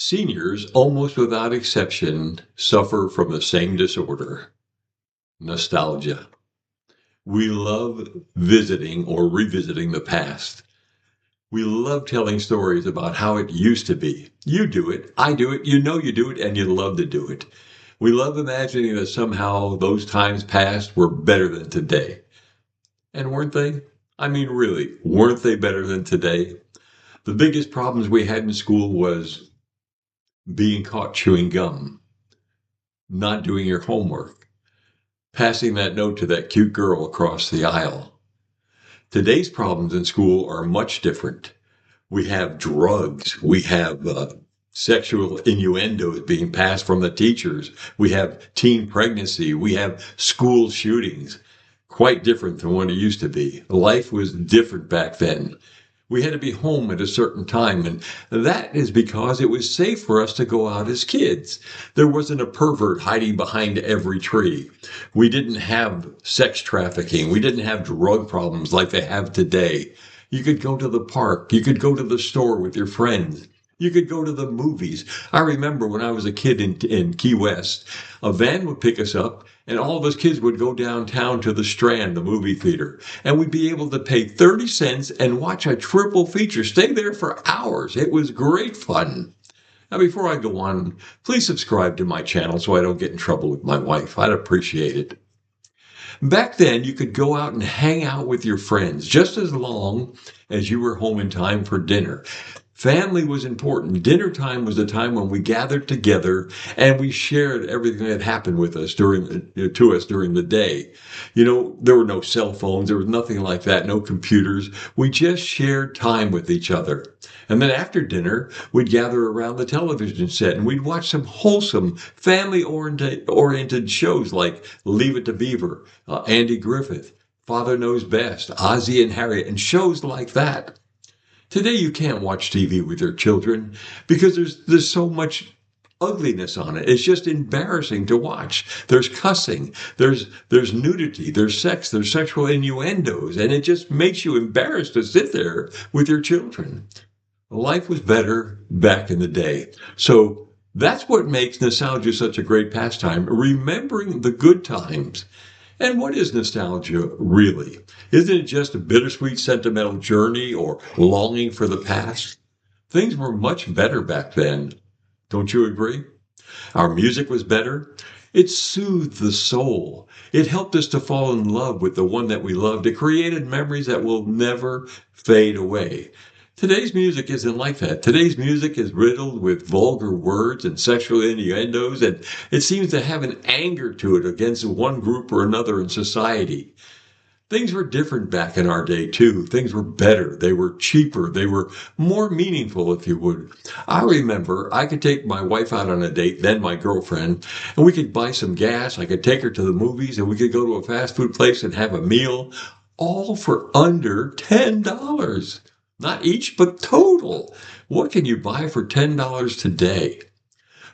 Seniors, almost without exception, suffer from the same disorder, nostalgia. We love visiting or revisiting the past. We love telling stories about how it used to be. You do it, I do it, you do it, and you love to do it. We love imagining that somehow those times past were better than today. And weren't they? I mean, really, weren't they better than today? The biggest problems we had in school was being caught chewing gum, not doing your homework, passing that note to that cute girl across the aisle. Today's problems in school are much different. We have drugs. We have sexual innuendos being passed from the teachers. We have teen pregnancy. We have school shootings. Quite different than what it used to be. Life was different back then. We had to be home at a certain time, and that is because it was safe for us to go out as kids. There wasn't a pervert hiding behind every tree. We didn't have sex trafficking. We didn't have drug problems like they have today. You could go to the park. You could go to the store with your friends. You could go to the movies. I remember when I was a kid in Key West, a van would pick us up and all of us kids would go downtown to the Strand, the movie theater, and we'd be able to pay 30 cents and watch a triple feature, stay there for hours. It was great fun. Now, before I go on, please subscribe to my channel so I don't get in trouble with my wife. I'd appreciate it. Back then, you could go out and hang out with your friends just as long as you were home in time for dinner. Family was important. Dinner time was the time when we gathered together and we shared everything that happened with us during the day. You know, there were no cell phones. There was nothing like that. No computers. We just shared time with each other. And then after dinner, we'd gather around the television set and we'd watch some wholesome, family-oriented shows like Leave It to Beaver, Andy Griffith, Father Knows Best, Ozzie and Harriet, and shows like that. Today you can't watch TV with your children because there's so much ugliness on it. It's just embarrassing to watch. There's cussing, there's nudity, there's sex, there's sexual innuendos, and it just makes you embarrassed to sit there with your children. Life was better back in the day. So that's what makes nostalgia such a great pastime, remembering the good times. And what is nostalgia really? Isn't it just a bittersweet sentimental journey or longing for the past? Things were much better back then. Don't you agree? Our music was better. It soothed the soul. It helped us to fall in love with the one that we loved. It created memories that will never fade away. Today's music isn't like that. Today's music is riddled with vulgar words and sexual innuendos, and it seems to have an anger to it against one group or another in society. Things were different back in our day, too. Things were better. They were cheaper. They were more meaningful, if you would. I remember I could take my wife out on a date, then my girlfriend, and we could buy some gas. I could take her to the movies, and we could go to a fast food place and have a meal, all for under $10. Not each, but total. What can you buy for $10 today?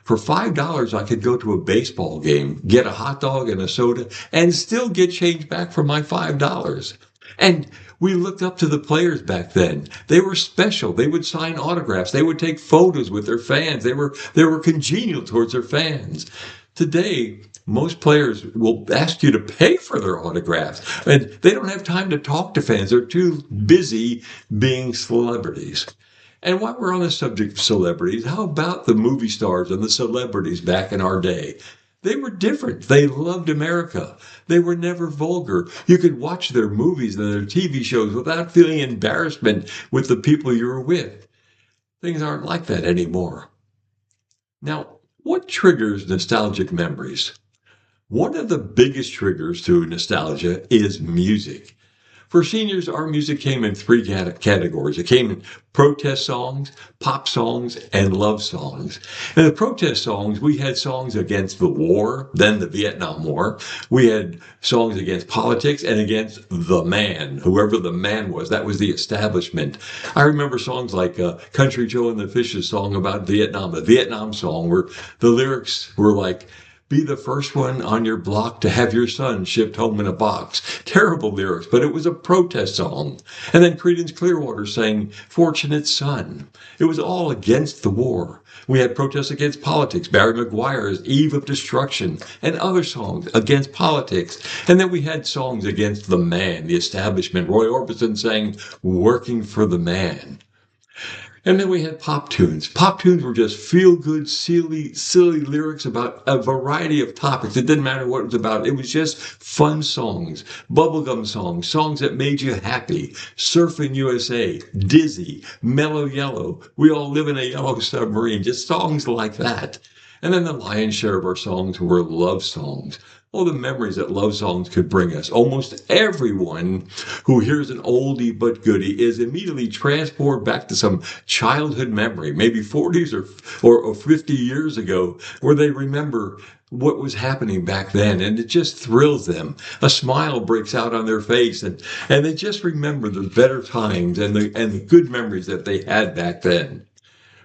For $5, I could go to a baseball game, get a hot dog and a soda, and still get change back for my $5. And we looked up to the players back then. They were special. They would sign autographs. They would take photos with their fans. They were congenial towards their fans. Today, most players will ask you to pay for their autographs, and they don't have time to talk to fans. They're too busy being celebrities. And while we're on the subject of celebrities, how about the movie stars and the celebrities back in our day? They were different. They loved America. They were never vulgar. You could watch their movies and their TV shows without feeling embarrassment with the people you were with. Things aren't like that anymore. Now, what triggers nostalgic memories? One of the biggest triggers to nostalgia is music. For seniors, our music came in three categories. It came in protest songs, pop songs, and love songs. In the protest songs, we had songs against the war, then the Vietnam War. We had songs against politics and against the man, whoever the man was. That was the establishment. I remember songs like Country Joe and the Fishes song about Vietnam, the Vietnam song, where the lyrics were like, Be the first one on your block to have your son shipped home in a box. Terrible lyrics, but it was a protest song. And then Creedence Clearwater sang Fortunate Son. It was all against the war. We had protests against politics, Barry McGuire's Eve of Destruction, and other songs against politics. And then we had songs against the man, the establishment. Roy Orbison sang Working for the Man. And then we had pop tunes. Pop tunes were just feel-good, silly lyrics about a variety of topics. It didn't matter what it was about. It was just fun songs, bubblegum songs, songs that made you happy. Surfing USA, Dizzy, Mellow Yellow, We All Live in a Yellow Submarine, just songs like that. And then the lion's share of our songs were love songs. All the memories that love songs could bring us. Almost everyone who hears an oldie but goodie is immediately transported back to some childhood memory, maybe 40s or 50 years ago, where they remember what was happening back then, and it just thrills them. A smile breaks out on their face, and they just remember the better times and the good memories that they had back then.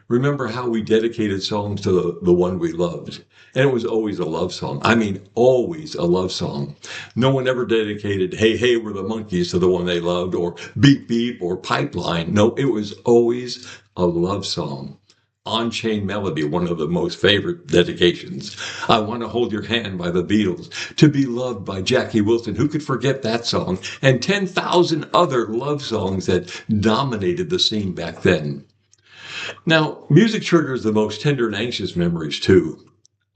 Remember how we dedicated songs to the one we loved. And it was always a love song. I mean, always a love song. No one ever dedicated, Hey, Hey, We're the Monkees to the one they loved, or Beep, Beep, or Pipeline. No, it was always a love song. On-Chain Melody, one of the most favorite dedications. I Want to Hold Your Hand by the Beatles. To Be Loved by Jackie Wilson. Who could forget that song? And 10,000 other love songs that dominated the scene back then. Now, music triggers the most tender and anxious memories too.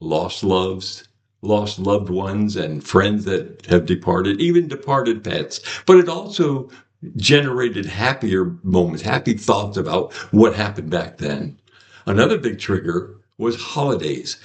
Lost loves, lost loved ones, and friends that have departed, even departed pets. But it also generated happier moments, happy thoughts about what happened back then. Another big trigger was holidays.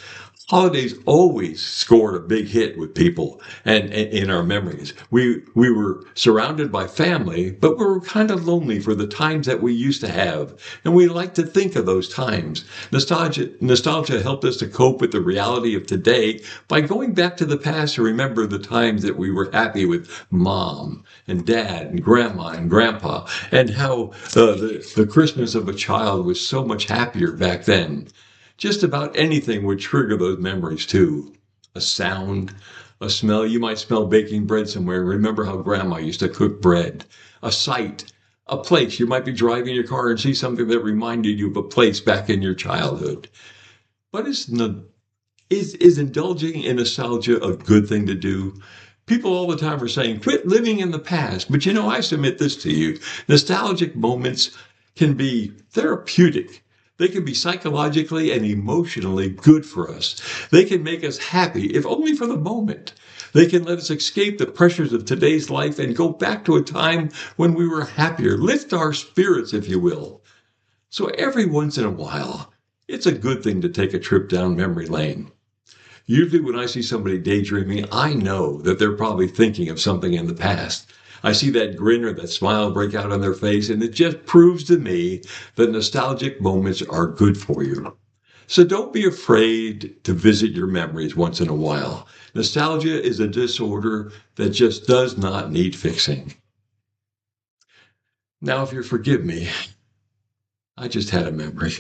Holidays always scored a big hit with people and in our memories. We were surrounded by family, but we were kind of lonely for the times that we used to have. And we like to think of those times. Nostalgia helped us to cope with the reality of today by going back to the past to remember the times that we were happy with mom and dad and grandma and grandpa, and how the Christmas of a child was so much happier back then. Just about anything would trigger those memories too. A sound, a smell. You might smell baking bread somewhere and remember how grandma used to cook bread. A sight, a place. You might be driving your car and see something that reminded you of a place back in your childhood. But is indulging in nostalgia a good thing to do? People all the time are saying, quit living in the past. But I submit this to you. Nostalgic moments can be therapeutic. They can be psychologically and emotionally good for us. They can make us happy, if only for the moment. They can let us escape the pressures of today's life and go back to a time when we were happier, lift our spirits, if you will. So every once in a while, it's a good thing to take a trip down memory lane. Usually when I see somebody daydreaming, I know that they're probably thinking of something in the past. I see that grin or that smile break out on their face, and it just proves to me that nostalgic moments are good for you. So don't be afraid to visit your memories once in a while. Nostalgia is a disorder that just does not need fixing. Now, if you forgive me, I just had a memory.